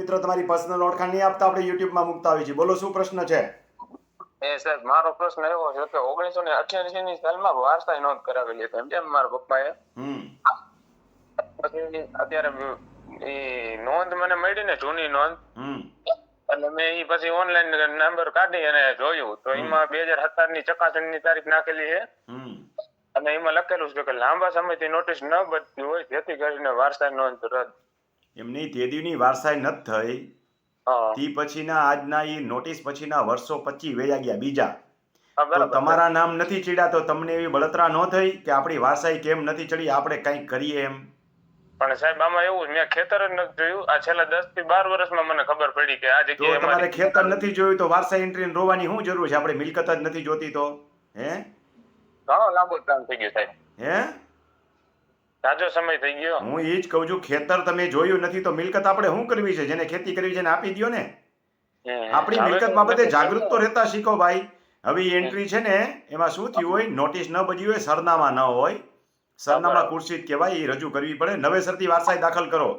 મિત્રો તમારી પર્સનલ ઓળખાણ નહીં આપતા આપણે યુટ્યુબમાં મૂકતા હોઈએ છીએ. બોલો શું પ્રશ્ન છે? સાહેબ મારો પ્રશ્ન એવો છે કે 1988 ની સાલમાં વારસાઈ નોંધ કરાવેલી હતી એમ મારા પપ્પાએ. પછી અત્યારે એ નોંધ મને મળી ને જૂની નોંધ, એટલે મેં ઈ પછી ઓનલાઈન નંબર કાઢી અને જોયું તો એમાં 2017 ની ચકાસણીની તારીખ નાખેલી છે અને એમાં લખેલું છે કે લાંબા સમયથી નોટિસ ન બદલી હોય જેથી કરીને વારસાઈ નોંધ રદ. એમની તેદીની વારસાઈ નથી થઈ, તી પછીના આજના ઈ નોટિસ પછીના વર્ષો 25 વયા ગયા બીજા. તો તમારા નામ નથી ચડ્યા તો તમને એવી બળતરા ન થઈ કે આપણી વારસાઈ કેમ નથી ચડી, આપણે કંઈક કરીએ એમ? પણ સાહેબ આમાં એવું મેં ખેતર જ નથી જોયું. આ છેલ્લા 10 થી 12 વર્ષમાં મને ખબર પડી કે આ જગ્યાએ તમારે ખેતર નથી જોયું તો વારસાઈ એન્ટ્રી રોવાની શું જરૂર છે? આપણે મિલકત જ નથી જોતી તો હે? ઘણો લાંબો ટાઈમ થઈ ગયો સાહેબ. હે? તાજો સમય થઈ ગયો. હું એ જ કહું છું, ખેતર તમે જોયું નથી તો મિલકત આપણે શું કરવી છે? જેને ખેતી કરવી છે એને આપી દો ને. આપણી મિલકત બાબતે જાગૃત તો રહેતા શીખો ભાઈ. હવે એન્ટ્રી છે ને એમાં શું થયું હોય, નોટિસ ન બજી હોય, સરનામા ન હોય, સરનામા ખુરશીદ કહેવાય, એ રજૂ કરવી પડે. નવેસરથી વારસાઈ દાખલ કરો,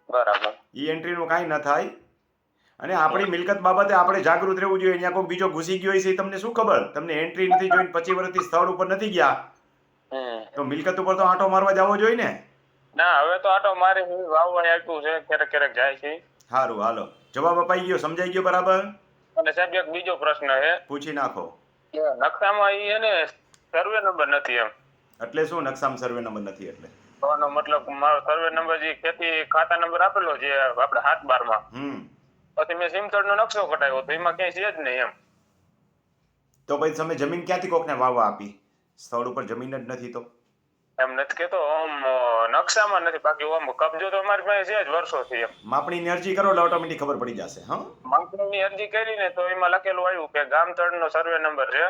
બરાબર. એ એન્ટ્રીનું કાંઈ ન થાય. અને આપણી મિલકત બાબતે આપણે જાગૃત રહેવું જોઈએ. અહીંયા કોઈ બીજો ઘૂસી ગયો છે તમને શું ખબર? તમને એન્ટ્રી નથી જોઈને 25 વર્ષથી સ્થળ ઉપર નથી ગયા તો મિલકત ઉપર તો આંટો મારવા જવો જોઈએ ને. ના, હવે તો આંટો મારી વાવવા આપ્યું છે, ક્યારેક ક્યારેક જાય છે. સારું, હાલો, જવાબ અપાઈ ગયો, સમજાઈ ગયો બરાબર? અને સાહેબ એક બીજો પ્રશ્ન છે, પૂછી નાખો. નકશામાં ઈ એને સર્વે નંબર નથી એમ. એટલે શું નકશામાં સર્વે નંબર નથી? એટલે એનો મતલબ મારો સર્વે નંબર જે ખેતી ખાતા નંબર આપેલો છે આપણે 7/12 માં, પછી મેં સિમતળ નો નકશો કઢાવ્યો તો એમાં ક્યાંય છે જ નહીં એમ. તો પછી તમે જમીન ક્યાંથી કોકને વાવવા આપી? સ્થળ ઉપર જમીન જ નથી તો એમ નથી કેતો, આમ નકશામાં નથી, બાકી આમ કબજો તો અમારી પાસે છે જ વર્ષોથી એમ. માપણીની અરજી કરો એટલે ઓટોમેટિક ખબર પડી જશે. હા, માપણીની અરજી કરી ને તો એમાં લખેલું આવ્યું કે ગામતળનો સર્વે નંબર છે,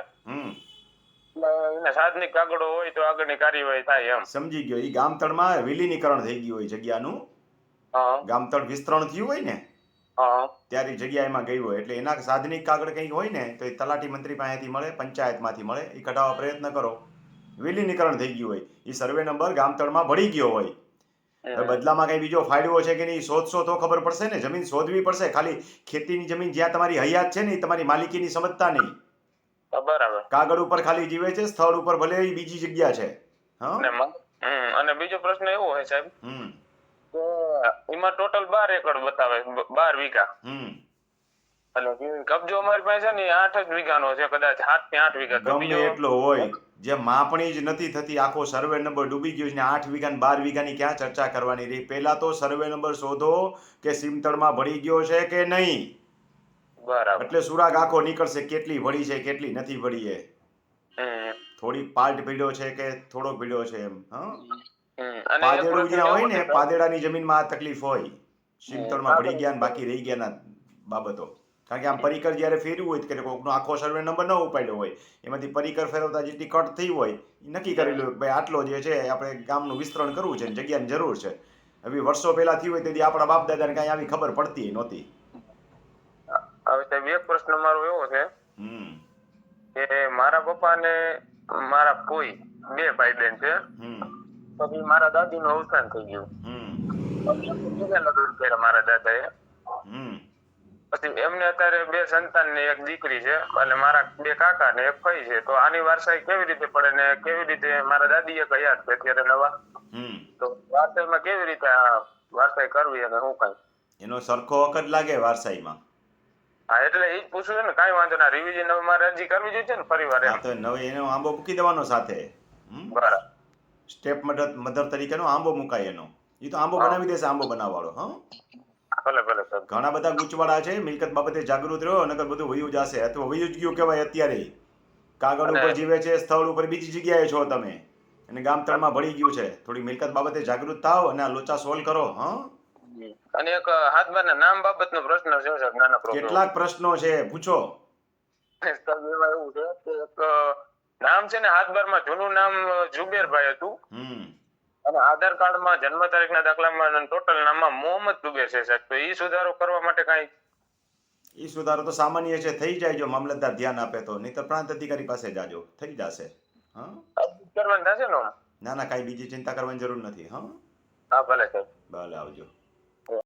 એને સાધનિક કાગળો હોય તો આગળની કાર્યવાહી થાય એમ. સમજી ગયો. એ ગામતળમાં વિલીનીકરણ થઈ ગયું હોય જગ્યાનું, ગામતળ વિસ્તરણ થયું હોય ને ત્યારે જગ્યા એમાં ગઈ હોય એટલે એના સાધનિક કાગળ કંઈક હોય ને તો એ તલાટી મંત્રી પાસેથી મળે, પંચાયતમાંથી મળે, એ કઢાવવા પ્રયત્ન કરો. વિલીનીકરણ થઈ ગયું હોય, એ સર્વે નંબર ગામતળમાં ભળી ગયો હોય. બદલામાં કઈ બીજો ફાયદો છે કે નહીં શોધશો તો ખબર પડશે ને. જમીન શોધવી પડશે. ખાલી ખેતીની જમીન જ્યાં તમારી હયાત છે ને એ તમારી માલિકીની સમજતા નહીં. બરાબર. કાગળ ઉપર ખાલી જીવે છે, સ્થળ ઉપર ભલે એ બીજી જગ્યા છે. અને બીજો પ્રશ્ન એવો હોય સાહેબ કે એમાં ટોટલ 12 એકર બતાવે, 12 વીઘા. એટલે કબજો અમારી પાસે છે ને 8 જ વીઘાનો છે, કદાચ 7 થી 8 વીઘા. ગમે એટલો હોય, જે માપણી જ નથી થતી, આખો સર્વે નંબર ડૂબી ગયો છે ને 8 વીઘા ને 12 વીઘાની ક્યાં ચર્ચા કરવાની રહી? પહેલા તો સર્વે નંબર શોધો કે સીમતળમાં ભળી ગયો છે કે નહીં. બરાબર. એટલે સુરાગ આખો નીકળશે કેટલી ભળી છે કેટલી નથી ભળી. થોડી પાર્ટ ભીડ્યો છે કે થોડો ભીડ્યો છે એમ. પાદેડું જ્યાં હોય ને, પાદેડાની જમીનમાં આ તકલીફ હોય, સીમતળમાં ભળી ગયા ને બાકી રહી ગયા બાબતો. કારણ કે આમ પરિકર જયારે ફેરવું હોય કે કોઈકનો આખો સર્વે નંબર ન ઉપાડ્યો હોય, એમાંથી પરિકર ફેરવતા જેટલી કટ થઈ હોય એ નક્કી કરેલું હોય ભાઈ આટલો જે છે આપણે ગામનું વિસ્તરણ કરવું છે, જગ્યાની જરૂર છે. હવે વર્ષો પહેલા થયું હોય તેથી આપણા બાપ દાદાને કાંઈ આવી ખબર પડતી નહોતી. હવે સાહેબ એક પ્રશ્ન મારો એવો છે કે મારા પપ્પા ને મારા કોઈ 2 ભાઈ બહેન છે, પછી મારા દાદી નું અવસાન થઈ ગયું, મારા દાદાએ. પછી એમને અત્યારે 2 સંતાન ને 1 દીકરી છે, એટલે મારા 2 કાકા ને 1 ફઈ છે. તો આની વારસાઈ કેવી રીતે પડે ને કેવી રીતે? મારા દાદી એ કયા છે અત્યારે નવા, તો વારસાઈમાં કેવી રીતે વારસાઈ કરવી અને શું કઈ એનો સરખો વખત લાગે વારસાઈમાં? હા, એટલે એ જ પૂછવું છે ને. કાંઈ વાંધો ના, રિવિઝન હવે મારે અરજી કરવી જોઈએ ને ફરી વાર. હા, તો નવે એનો આંબો મૂકી દેવાનો સાથે. બરાબર. સ્ટેપ મધર તરીકેનો આંબો મુકાય એનો. એ તો આંબો બનાવી દેશે, આંબો બનાવવાળો. ભલે ભલે સર. ઘણા બધા ગૂંચવાડા છે, મિલકત બાબતે જાગૃત રહ્યો, નકર બધું વયું જશે. અથવા વયું જ ગયું કહેવાય. અત્યારે કાગળ ઉપર જીવે છે, સ્થળ ઉપર બીજી જગ્યાએ છો તમે, અને ગામતળમાં ભળી ગયું છે. થોડી મિલકત બાબતે જાગૃત થાવ અને આ લોચા સોલ્વ કરો. અને એક હાથબારના નામ બાબતનો પ્રશ્ન છે સર, નાના પ્રોબ્લેમ. કેટલાક પ્રશ્નો છે, પૂછો. એમાં એવું છે કે એક નામ છે ને હાથબારમાં જૂનું નામ જુબેરભાઈ હતું, અને આધાર કાર્ડમાં જન્મ તારીખના દાખલામાં ટોટલ નામમાં મોહમ્મદ જુબેર છે સાહેબ. તો એ સુધારો કરવા માટે કાંઈ? એ સુધારો તો સામાન્ય છે, થઈ જાય જો મામલતદાર ધ્યાન આપે તો. નહીંતર પ્રાંત અધિકારી પાસે જાજો, થઈ જશે. કરવાનું થશે ને? ના ના, કાંઈ બીજી ચિંતા કરવાની જરૂર નથી. હા ભલે સાહેબ. ભલે, આવજો.